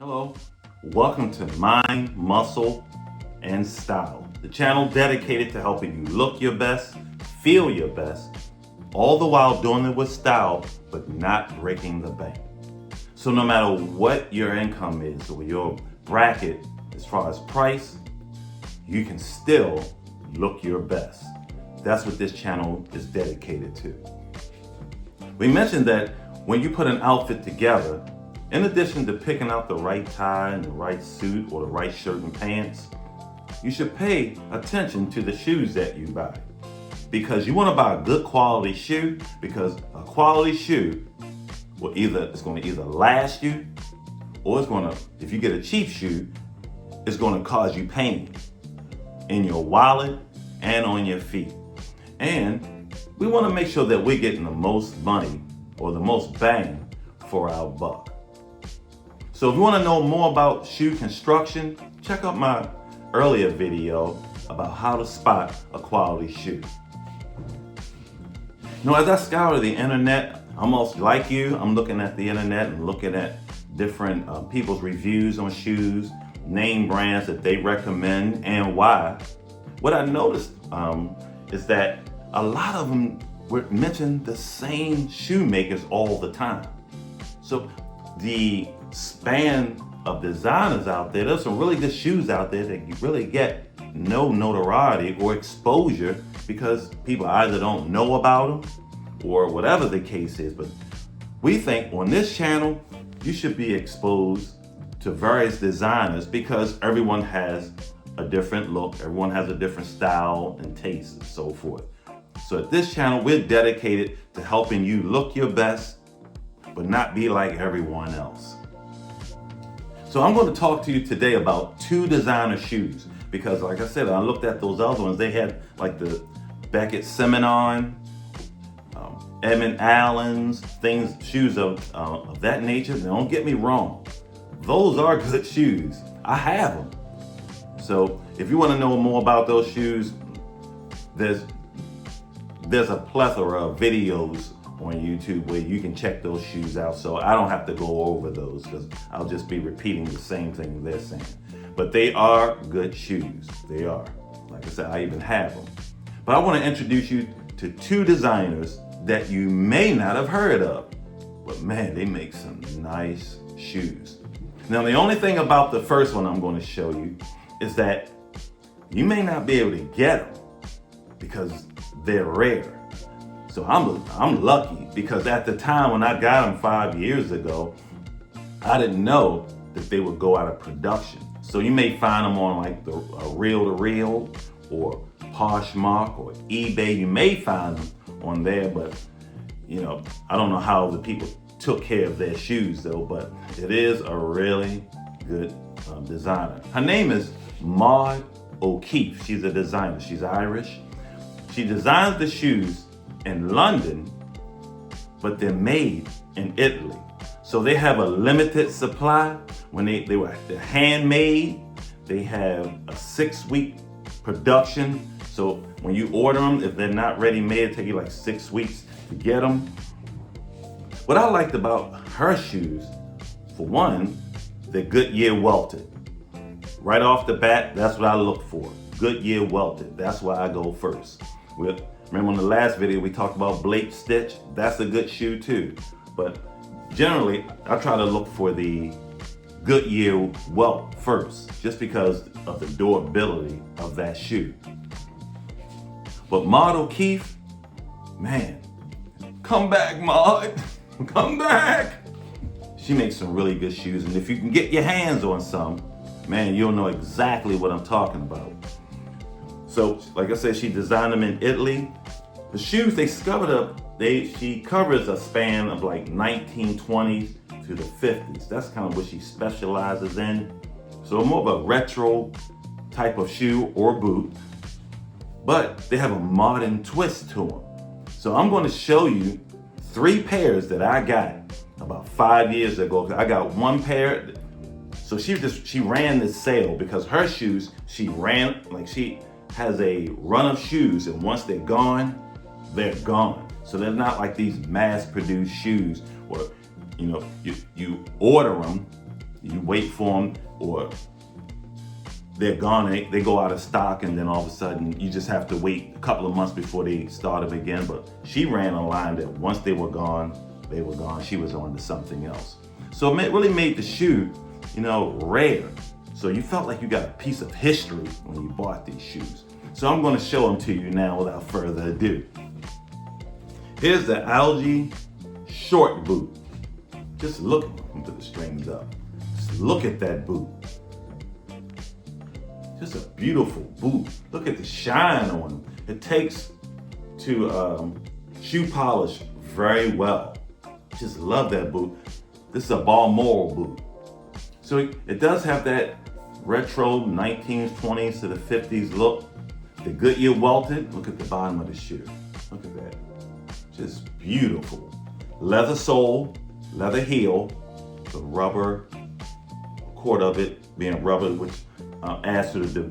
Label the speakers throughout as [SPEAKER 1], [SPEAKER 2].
[SPEAKER 1] Hello, welcome to Mind, Muscle, and Style, the channel dedicated to helping you look your best, feel your best, all the while doing it with style, but not breaking the bank. So no matter what your income is or your bracket as far as price, you can still look your best. That's what this channel is dedicated to. We mentioned that when you put an outfit together, in addition to picking out the right tie and the right suit or the right shirt and pants, you should pay attention to the shoes that you buy. Because you want to buy a good quality shoe, because a quality shoe it's going to either last you, or if you get a cheap shoe, it's going to cause you pain in your wallet and on your feet. And we want to make sure that we're getting the most money or the most bang for our buck. So if you want to know more about shoe construction, check out my earlier video about how to spot a quality shoe. As I scour the internet, almost like you, I'm looking at the internet and looking at different people's reviews on shoes, name brands that they recommend and why. What I noticed is that a lot of them mention the same shoemakers all the time. So the span of designers out there, there's some really good shoes out there that you really get no notoriety or exposure because people either don't know about them or whatever the case is. But we think on this channel, you should be exposed to various designers because everyone has a different look, everyone has a different style and taste and so forth. So at this channel, we're dedicated to helping you look your best, but not be like everyone else. So I'm going to talk to you today about two designer shoes because like I said, I looked at those other ones. They had like the Beckett Seminon, Edmund Allen's, shoes of that nature. Now, don't get me wrong. Those are good shoes. I have them. So if you want to know more about those shoes, there's a plethora of videos on YouTube where you can check those shoes out. So I don't have to go over those because I'll just be repeating the same thing they're saying. But they are good shoes. They are. Like I said, I even have them. But I want to introduce you to two designers that you may not have heard of. But man, they make some nice shoes. Now, the only thing about the first one I'm going to show you is that you may not be able to get them because they're rare. So I'm lucky because at the time when I got them 5 years ago, I didn't know that they would go out of production. So you may find them on like the Reel-to-Reel or Poshmark or eBay. You may find them on there, but I don't know how the people took care of their shoes though, but it is a really good designer. Her name is Maud O'Keefe. She's a designer. She's Irish. She designs the shoes in London, but they're made in Italy. So they have a limited supply. When they're handmade, they have a 6-week production. So when you order them, if they're not ready made, it take you like 6 weeks to get them. What I liked about her shoes, for one, they're Goodyear welted. Right off the bat, that's what I look for. Goodyear welted. That's why I go first. Remember in the last video we talked about Blake Stitch? That's a good shoe too. But generally, I try to look for the Goodyear welt first, just because of the durability of that shoe. But Maud O'Keefe, man, come back, Maud, come back. She makes some really good shoes, and if you can get your hands on some, man, you'll know exactly what I'm talking about. So, like I said, she designed them in Italy. The shoes she covers a span of like 1920s to the 50s. That's kind of what she specializes in. So more of a retro type of shoe or boot, but they have a modern twist to them. So I'm going to show you 3 pairs that I got about 5 years ago. I got one pair. So she ran this sale because her shoes, she has a run of shoes, and once they're gone. So they're not like these mass-produced shoes where you order them You wait for them, or they're gone, they go out of stock, and then all of a sudden you just have to wait a couple of months before they start them again. But she ran a line that once they were gone, they were gone. She was on to something else. So it really made the shoe, rare. So you felt like you got a piece of history when you bought these shoes. So I'm going to show them to you now without further ado. Here's the Algae short boot. Just look, let me put the strings up. Just look at that boot. Just a beautiful boot. Look at the shine on them. It takes to shoe polish very well. Just love that boot. This is a Balmoral boot. So it does have that retro 1920s to the 50s look. The Goodyear welted. Look at the bottom of the shoe. Look at that. Just beautiful. Leather sole, leather heel, the rubber cord of it being rubber, which adds to the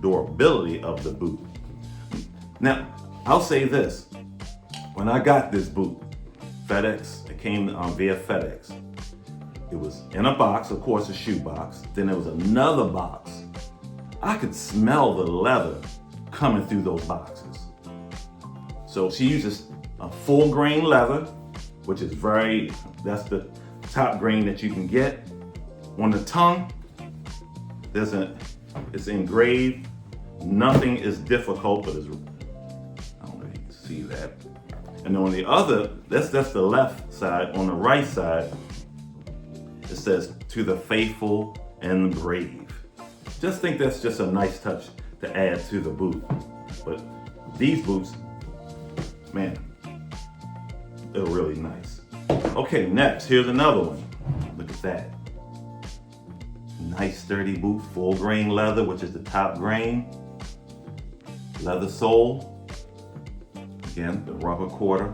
[SPEAKER 1] durability of the boot. Now, I'll say this. When I got this boot, FedEx, it came via FedEx. It was in a box, of course, a shoe box. Then there was another box. I could smell the leather coming through those boxes. So she uses a full grain leather, which is that's the top grain that you can get. On the tongue, it's engraved. Nothing is difficult, but I don't know if you can see that. And on the other, that's the left side. On the right side, it says, "To the faithful and the brave." Just think that's just a nice touch to add to the boot. But these boots, man, they're really nice. Okay, next, here's another one. Look at that. Nice sturdy boot, full grain leather, which is the top grain. Leather sole. Again, the rubber quarter.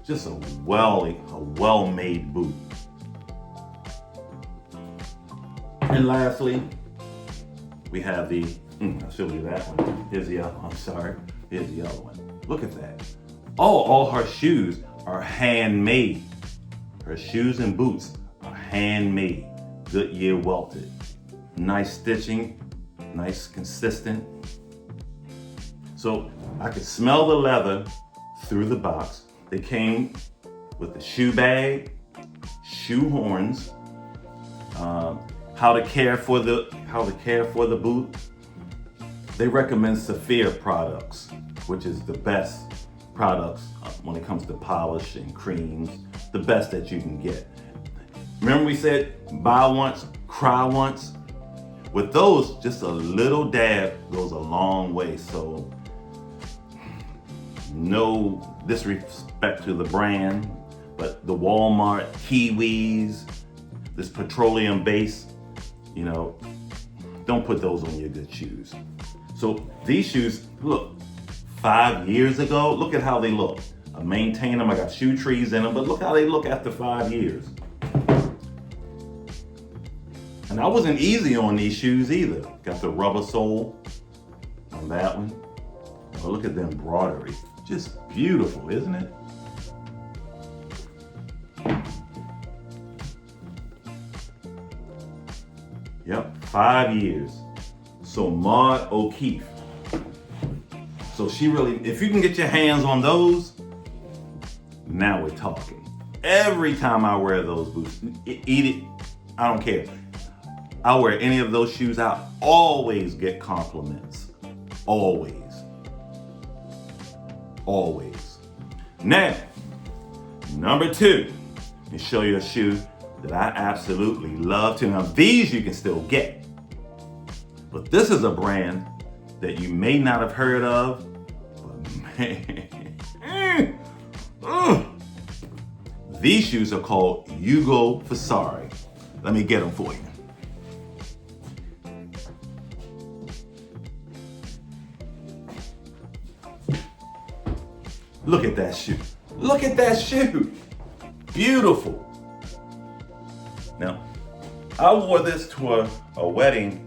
[SPEAKER 1] Just a well-made boot. And lastly, we have I'll show you that one. Here's the other one, I'm sorry. Here's the other one. Look at that. All her shoes are handmade. Her shoes and boots are handmade. Goodyear welted. Nice stitching, nice consistent. So I could smell the leather through the box. They came with the shoe bag, shoe horns, how to care for the boot. They recommend Saphir products, which is the best products when it comes to polish and creams, the best that you can get. Remember we said buy once, cry once? With those, just a little dab goes a long way. So no disrespect to the brand, but the Walmart Kiwis, this petroleum base, don't put those on your good shoes. So these shoes, look, 5 years ago, look at how they look. I maintain them, I got shoe trees in them, but look how they look after 5 years. And I wasn't easy on these shoes either. Got the rubber sole on that one. Oh, look at the embroidery. Just beautiful, isn't it? Yep, 5 years. So Maud O'Keefe. So she really, if you can get your hands on those, now we're talking. Every time I wear those boots, eat it, I don't care. I wear any of those shoes, I always get compliments. Always. Always. Now, number 2, let me show you a shoe that I absolutely love too. Now these you can still get, but this is a brand that you may not have heard of, but man, these shoes are called Hugo Vasare. Let me get them for you. Look at that shoe. Look at that shoe. Beautiful. Now, I wore this to a wedding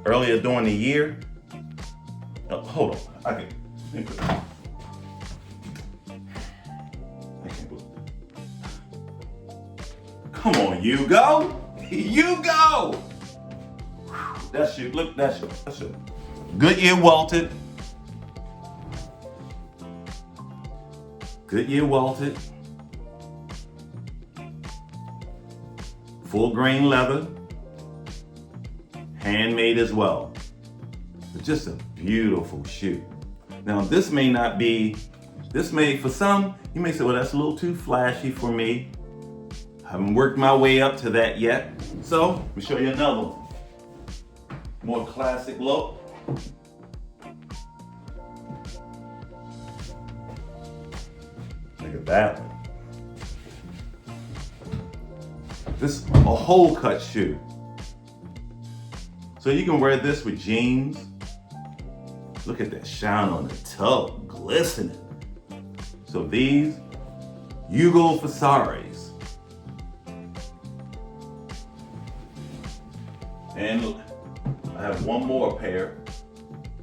[SPEAKER 1] earlier during the year. Hold on. Come on, Hugo. Hugo. That's you. Look, that's you. That's you. Goodyear welted. Goodyear welted. Full grain leather. Handmade as well. It's just a beautiful shoe. Now this may not be, for some, you may say, well, that's a little too flashy for me. I haven't worked my way up to that yet. So, let me show you another one. More classic look. Look at that one. This is a hole cut shoe. So you can wear this with jeans. Look at that shine on the toe, glistening. So these, Hugo Vasares. And look, I have one more pair.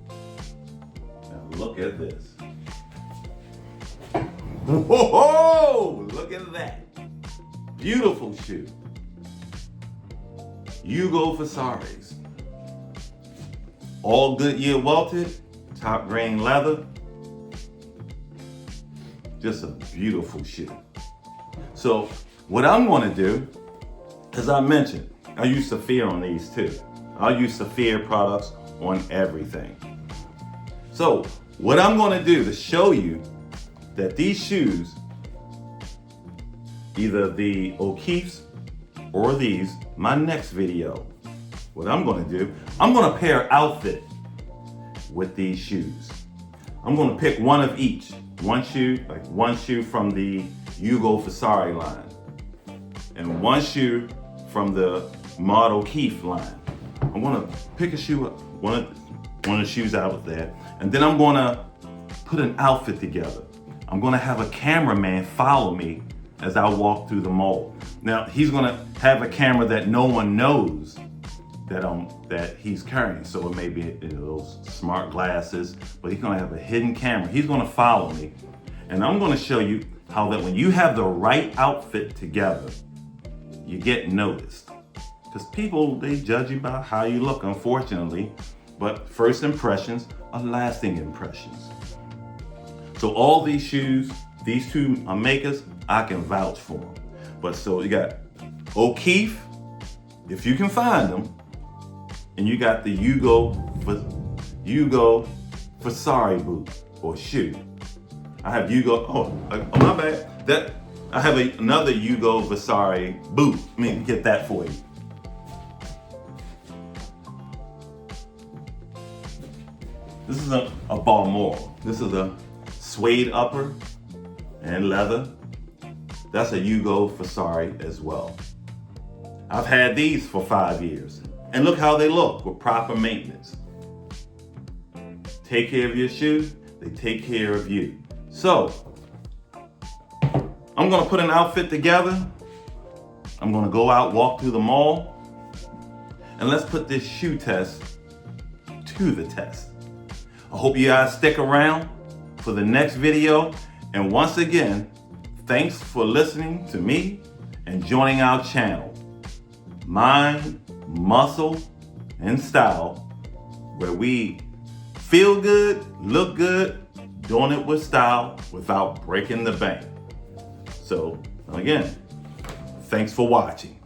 [SPEAKER 1] Now look at this. Whoa, look at that. Beautiful shoe. Hugo Vasares. All Goodyear welted, top grain leather. Just a beautiful shoe. So what I'm gonna do, as I mentioned, I use Saphir on these too. I'll use Saphir products on everything. So what I'm gonna do to show you that these shoes, either the O'Keeffe's or these, my next video, what I'm gonna do, I'm gonna pair outfit with these shoes. I'm gonna pick one of each. One shoe from the Hugo Vasare line, and one shoe from the Mod O'Keeffe line. I'm gonna pick a shoe up, one of the shoes out of there, and then I'm gonna put an outfit together. I'm gonna have a cameraman follow me as I walk through the mall. Now, he's gonna have a camera that no one knows that he's carrying. So it may be those smart glasses, but he's gonna have a hidden camera. He's gonna follow me, and I'm gonna show you how that when you have the right outfit together, you get noticed. Because people, they judge you by how you look, unfortunately, but first impressions are lasting impressions. So all these shoes, these two makers, I can vouch for them. But so you got O'Keeffe, if you can find them, and you got the Hugo Vasare boot or shoe. I have Hugo, my bad. I have another Hugo Vasare boot. Get that for you. This is a Balmoral. This is a suede upper and leather. That's a Hugo Vasare as well. I've had these for 5 years. And look how they look with proper maintenance. Take care of your shoes, they take care of you. So, I'm gonna put an outfit together. I'm gonna go out, walk through the mall, and let's put this shoe test to the test. I hope you guys stick around for the next video. And once again, thanks for listening to me and joining our channel, Mind, Muscle, and Style, where we feel good, look good, doing it with style without breaking the bank. So again, thanks for watching.